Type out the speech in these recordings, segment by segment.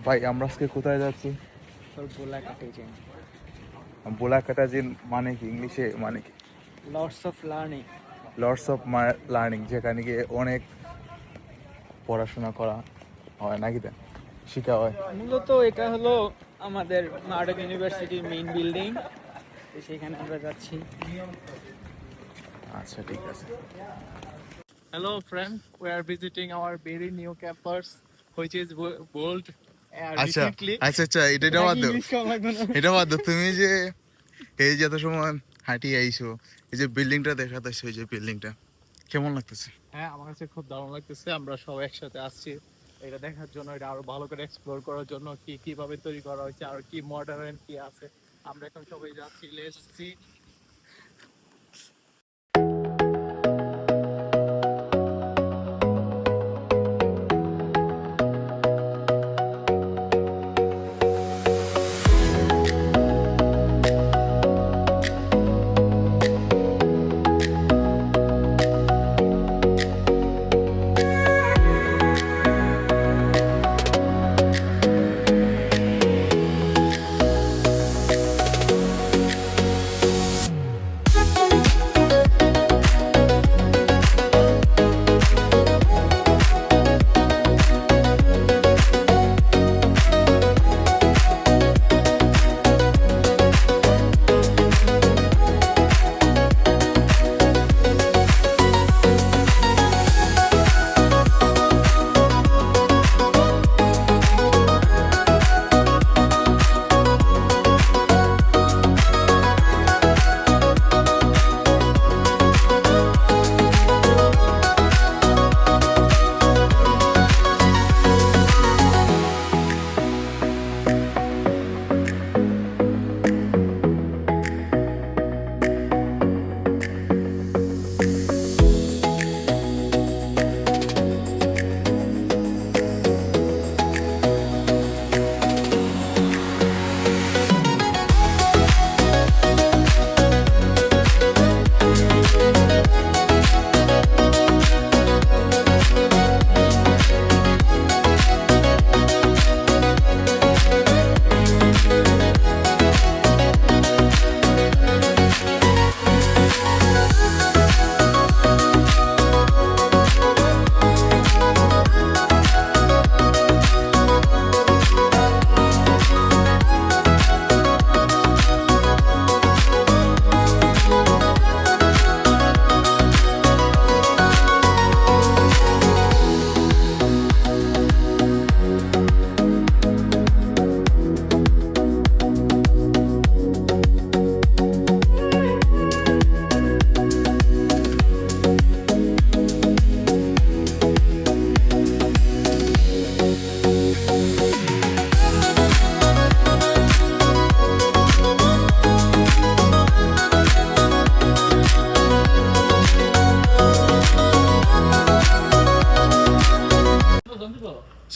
ভাই আমরা আজকে কোথায় যাচ্ছি? বোলাকাটা জিন মানে কি ইংলিশে, মানে কি? Lots of learning. Lords of learning, যেখানে গিয়ে অনেক পড়াশোনা করা হয় নাকি, তা শিখা হয়। মূলত এটা হলো আমাদের মার্ডাক ইউনিভার্সিটির মেইন বিল্ডিং, সেখানে আমরা যাচ্ছি। আচ্ছা ঠিক আছে। Hello friend, we are visiting our very new campus which is built আচ্ছা recently. আচ্ছা আচ্ছা, এটা বাদ দাও, English কম লাগবে না? এটা বাদ দাও। তুমি যে এই যত সময় হাঁটি আইছো, এই যে বিল্ডিংটা দেখাতেছো, এই যে বিল্ডিংটা কেমন লাগতেছে? হ্যাঁ, আমার কাছে খুব দারুণ লাগতেছে। আমরা সবাই একসাথে আসছি এটা দেখার জন্য, এটা আরো ভালো করে এক্সপ্লোর করার জন্য, কিভাবে তৈরি করা হয়েছে আর কি মডার্ন কি আছে। আমরা এখন সবাই যাচ্ছি, লেটস সি।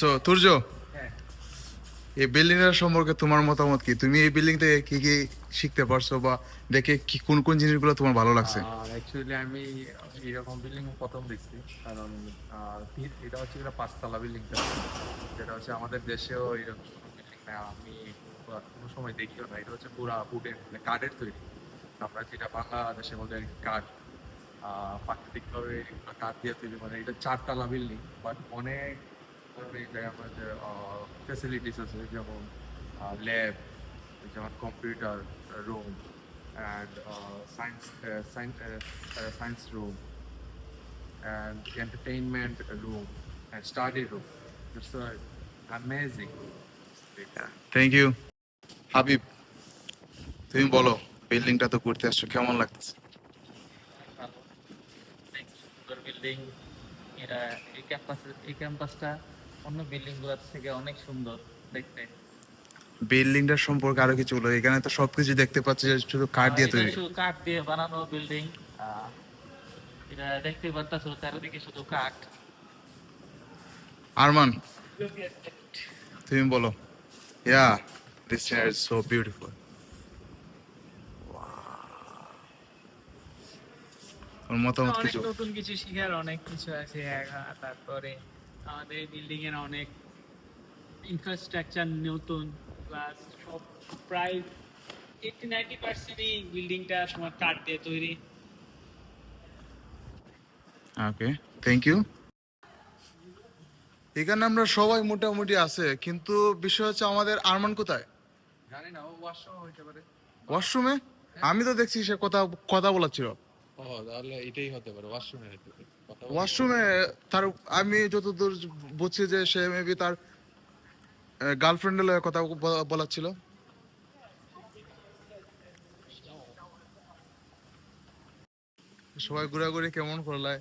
সো তুর্য, এই বিল্ডিং এর সম্পর্কে তোমার মতামত কি? তুমি এই বিল্ডিং থেকে কি কি শিখতে পারছো, বা দেখে কি কোন কোন জিনিসগুলো তোমার ভালো লাগছে? অ্যাকচুয়ালি আমি এরকম বিল্ডিং প্রথম দেখছি, কারণ এটা হচ্ছে একটা পাঁচতলা বিল্ডিংটা, যেটা হচ্ছে আমাদের দেশেও এরকম বিল্ডিং আমি কোনো সময় দেখিও না। এটা হচ্ছে পুরা উডেন, মানে কাঠের তৈরি। আমরা যেটা বাংলাদেশের মধ্যে কাঠ, প্রাকৃতিকভাবে কাঠ দিয়ে তৈরি, মানে এটা চারতলা বিল্ডিং, বাট অনেক ধরনের জায়গায় আমাদের ফেসিলিটিস আছে, যেমন ল্যাব, যেমন computer room, and science room, and entertainment room, and study room. It's amazing. Thank you. Habib, তুমি বলো, বিল্ডিংটা তো ঘুরতে আসছো, কেমন লাগতেছে? সুন্দর বিল্ডিং। এটা এই ক্যাম্পাসটা অন্য বিল্ডিং গুলোর থেকে অনেক সুন্দর দেখতে। বিল্ডিংটার সম্পর্কে আরো কিছু বলো। এখানে তো সবকিছু দেখতে পাচ্ছি যে শুধু কাঠ দিয়ে তৈরি। শুধু কাঠ দিয়ে বানানো বিল্ডিং। এটা দেখতে পাচ্ছ চারিদিকে শুধু কাঠ। আরমান, তুমি বলো। Yeah, this chair is so beautiful. ওর মতামত অনেক কিছু? নতুন কিছু শিখার অনেক কিছু আছে। তারপরে আমাদের বিল্ডিং এর অনেক ইনফ্রাস্ট্রাকচার নতুন, প্লাস সব প্রায় 80-90%ই বিল্ডিংটা তোমার কাঠ দিয়ে তৈরি। ওকে, থ্যাংক ইউ। এখানে আমরা সবাই মোটামুটি আছে, কিন্তু বিষয় হচ্ছে আমাদের আরমান কোথায়? জানি না, ও ওয়াশরুম হইতে পারে। ওয়াশরুমে? আমি তো দেখছি সে কথা কথা বলাচ্ছিল ও তাহলে এটাই হতে পারে, ওয়াশরুমে হতে পারে। ওয়াশরুমে। তার আমি যতদূর বুঝছি যে সে মেবি তার গার্লফ্রেন্ডের কথা বলাচ্ছিল। সবাই ঘোরাঘুরি কেমন করলে?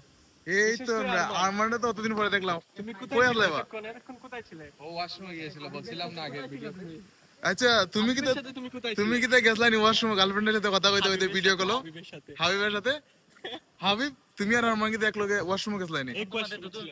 এই তো আমরা আরমানটা তো অতদিন পরে দেখলাম। তুমি কই আসলে বা? এতক্ষণ কোথায় ছিলে? ও ওয়াশরুমে গিয়েছিল, বলছিলাম না আগের ভিডিওতে। আচ্ছা, তুমি কি হাবিবের সাথে তুমি কোথায় তুমি ছিলে? কি গেছলানি ওয়াশরুমে গার্লফ্রেন্ডের সাথে কথা কইতে কইতে ভিডিও কল? হাবিবের সাথে। হাবিবের সাথে? হাবিব, তুমি আর আরমান কি দেখলো ওয়াশরুমে গেছলানি? এক ওয়াশরুমে ছিলে।